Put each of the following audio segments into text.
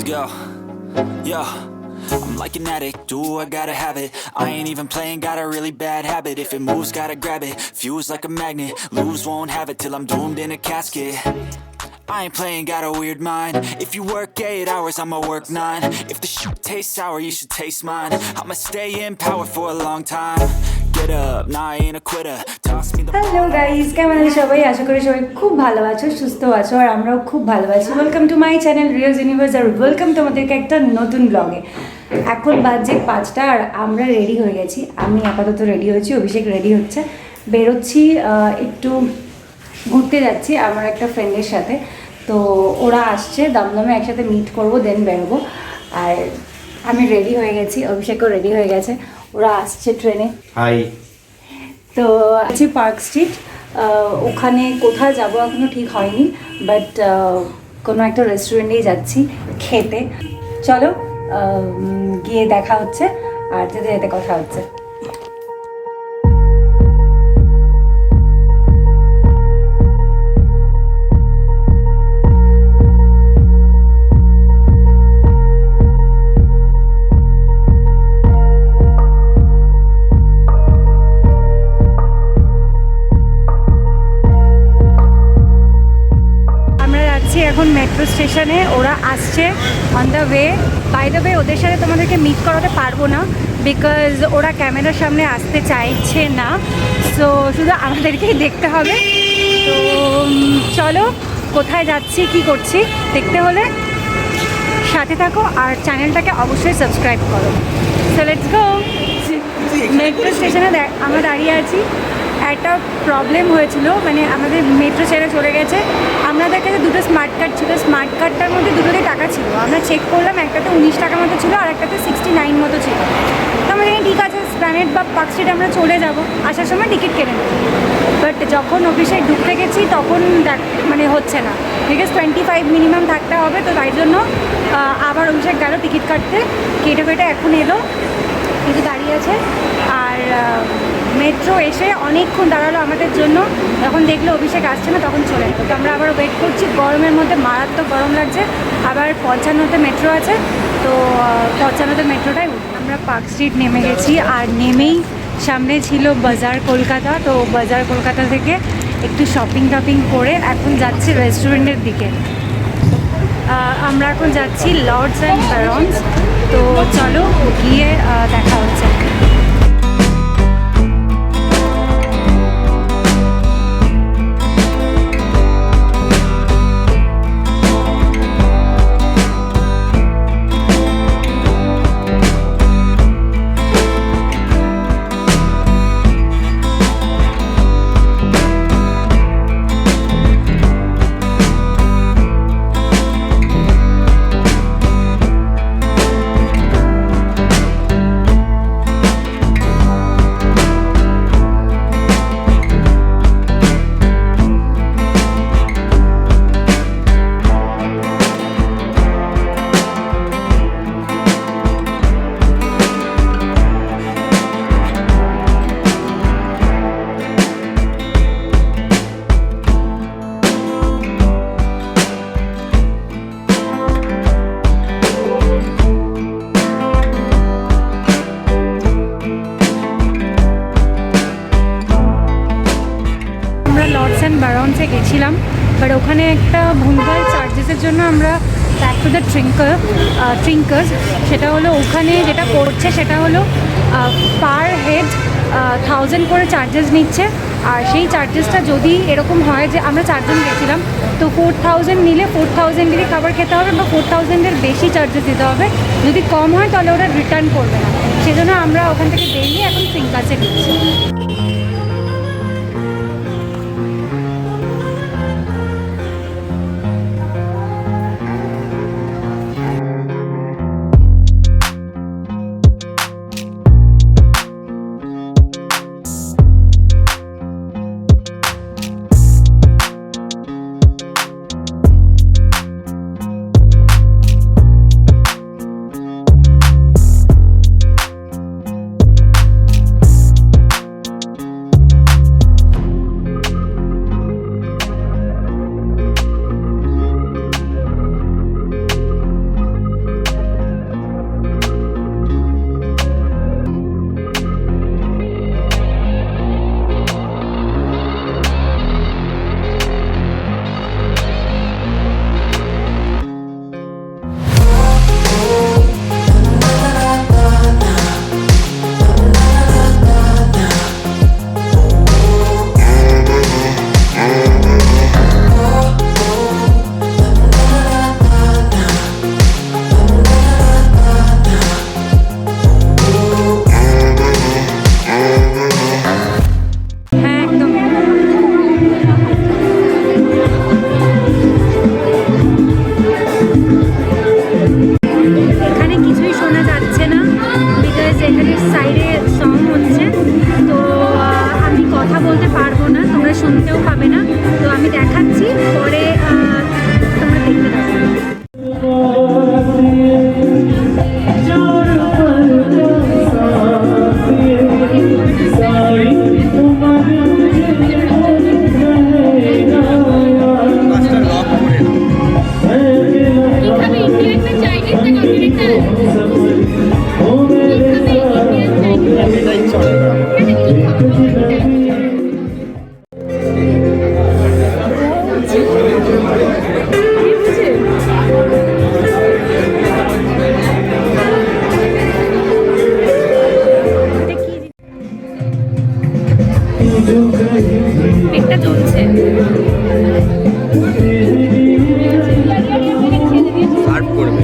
Yo, yo, I'm like an addict, do I gotta have it. I ain't even playing, got a really bad habit. If it moves, gotta grab it, fuse like a magnet. Lose, won't have it till I'm doomed in a casket. I ain't playing, got a weird mind. If you work 8 hours, I'ma work 9. If the shit tastes sour, you should taste mine. I'ma stay in power for a long time. Get up, nah, I ain't a quitter. Toss me the hello guys, কেমন আছো সবাই? আশা করি সবাই খুব ভালো আছো, সুস্থ আছো, আর আমরাও খুব ভালো আছি। Welcome to my channel Riaz universe, আর ওয়েলকাম তোমাদেরকে একটা নতুন ব্লগে। এখন বাজে 5টা আর আমরা রেডি হয়ে গেছি। আমি আপাতত রেডি হয়েছি, অভিষেক রেডি হচ্ছে। বেরোচ্ছি, একটু ঘুরতে যাচ্ছি আমার একটা ফ্রেন্ডের সাথে। তো ওরা আসছে, দমদমে একসাথে মিট করবো, দেন বেরোবো। আর আমি রেডি হয়ে গেছি, অভিষেকও রেডি হয়ে গেছে, ওরা আসছে ট্রেনে। হাই। তো আছি পার্ক স্ট্রিট, ওখানে কোথায় যাব এখনো ঠিক হয়নি, বাট কোনো একটা রেস্টুরেন্টেই যাচ্ছি খেতে। চলো গিয়ে দেখা হচ্ছে, আর যেতে যেতে কথা হচ্ছে। এখন মেট্রো স্টেশনে, ওরা আসছে on the way. By the way, ওদের সাথে তোমাদেরকে মিট করাতে পারবো না, বিকজ ওরা ক্যামেরার সামনে আসতে চাইছে না, সো শুধু আমাদেরকেই দেখতে হবে। তো চলো, কোথায় যাচ্ছি কি করছি দেখতে হলে সাথে থাকো, আর চ্যানেলটাকে অবশ্যই সাবস্ক্রাইব করো। So let's go. মেট্রো স্টেশনে আমরা দাঁড়িয়ে আছি। একটা প্রবলেম হয়েছিল, মানে আমাদের মেট্রো ছেড়ে চলে গেছে। আমাদের কাছে দুটো স্মার্ট কার্ড ছিল, স্মার্ট কার্ডটার মধ্যে দুটোতেই টাকা ছিল। আমরা চেক করলাম, একটাতে 19 টাকা মতো ছিল আর একটাতে 69 মতো ছিল। তো আমরা জানি ঠিক আছে, স্প্ল্যানেড বা পার্ক স্ট্রিট আমরা চলে যাব, আসার সময় টিকিট কেটে নেব। বাট যখন অফিসে ঢুকতে গেছি তখন মানে হচ্ছে না, বিকজ 25 মিনিমাম থাকতে হবে। তো তাই জন্য আবার অভিষেক গেল টিকিট কাটতে, কেটে এখন এলো, কিছু দাঁড়িয়ে আছে। আর মেট্রো এসে অনেকক্ষণ দাঁড়ালো আমাদের জন্য, যখন দেখলো অভিষেক আসছে না তখন চলে গেলো। তো আমরা আবার ওয়েট করছি, গরমের মধ্যে মারাত্মক গরম লাগছে। আবার 55তে মেট্রো আছে, তো 55তে মেট্রোটাই আমরা পার্ক স্ট্রিট নেমে গেছি। আর নেমেই সামনে ছিল বাজার কলকাতা। তো বাজার কলকাতা থেকে একটু শপিং টপিং করে এখন যাচ্ছি রেস্টুরেন্টের দিকে। আমরা এখন যাচ্ছি লর্ডস অ্যান্ড ব্যারন্স। তো চলো গিয়ে দেখা হচ্ছে। লর্ডস অ্যান্ড ব্যারন্সে গেছিলাম, বাট ওখানে একটা ভুলভাল চার্জেসের জন্য আমরা ব্যাক টু দ্য ট্রিঙ্কার্স। সেটা হলো ওখানে যেটা করছে সেটা হলো পার হেড 1000 করে চার্জেস নিচ্ছে। আর সেই চার্জেসটা যদি এরকম হয় যে আমরা 4 জন গেছিলাম, তো 4000 নিলে 4000-এরই খাবার খেতে হবে, বা 4000-এর বেশি চার্জেস দিতে হবে। যদি কম হয় তাহলে ওরা রিটার্ন করবে না, সেজন্য আমরা ওখান থেকে বেরিয়ে এখন ট্রিঙ্কার্সে ঢুকছি। তোমরা শুনতেও পাবে না। তো আমি দেখাচ্ছি, পরে তোমরা দেখতে পাবে। পেটটা চলছে। সার্ভ করবে।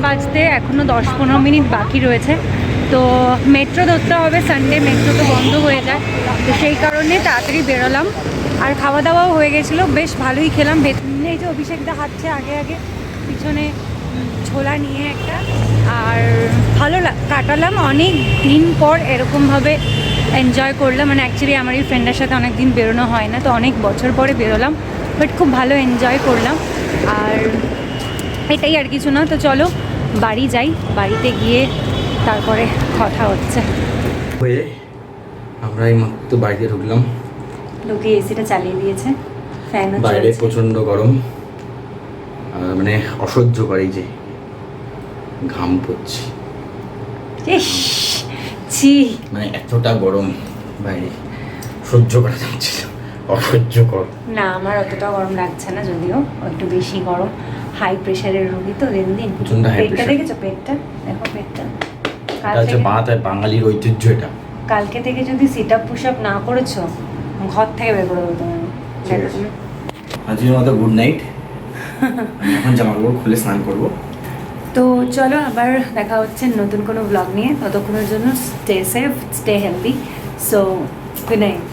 বাজতে এখনও 10-15 মিনিট বাকি রয়েছে। তো মেট্রো ধরতে হবে, সানডে মেট্রো তো বন্ধ হয়ে যায়, তো সেই কারণে তাড়াতাড়ি বেরোলাম। আর খাওয়া দাওয়াও হয়ে গেছিলো, বেশ ভালোই খেলাম। ভেতরে এই যে অভিষেকদা হাঁটছে আগে আগে, পিছনে ছোলা নিয়ে একটা, আর ভালো কাটালাম। অনেক দিন পর এরকমভাবে এনজয় করলাম, মানে অ্যাকচুয়ালি আমার এই ফ্রেন্ডের সাথে অনেক দিন বেরোনো হয় না, তো অনেক বছর পরে বেরোলাম, বাট খুব ভালো এনজয় করলাম। আর এটাই আর কিছু না। তো চলো বাড়ি যাই, বাড়িতে গিয়ে তারপরে কথা হচ্ছে। হয়ে আমরা এই মাত্র বাড়িতে ঢুকলাম, ঢুকে এসিটা চালিয়ে দিয়েছে, ফ্যানও বাইরে চলছে। প্রচণ্ড গরম, মানে অসহ্যকর, এই যে ঘাম পড়ছে, ইস ছি, মানে এতটা গরম বাইরে সহ্য করা যাচ্ছে না, অসহ্যকর। না আমার অতটা গরম লাগছে না, যদিও একটু বেশি গরম। হাই প্রেশারের রোগী তো দিন দিন। প্রচণ্ড হাই পেটটা প্রেশার। দেখেছো? পেটটা দেখো, পেটটা এটা হচ্ছে বাংলায় বাঙালির ঐতিহ্য। এটা কালকে থেকে যদি সিট আপ পুশ আপ না করেছো, ঘর থেকে বের করে দেবো তোমার। আজকের মতো গুড নাইট। এখন জামা কাপড় খুলে স্নান করবো। তো চলো আবার দেখা হচ্ছে নতুন কোনো ব্লগ নিয়ে। ততক্ষণের জন্য stay safe, stay healthy. So good night.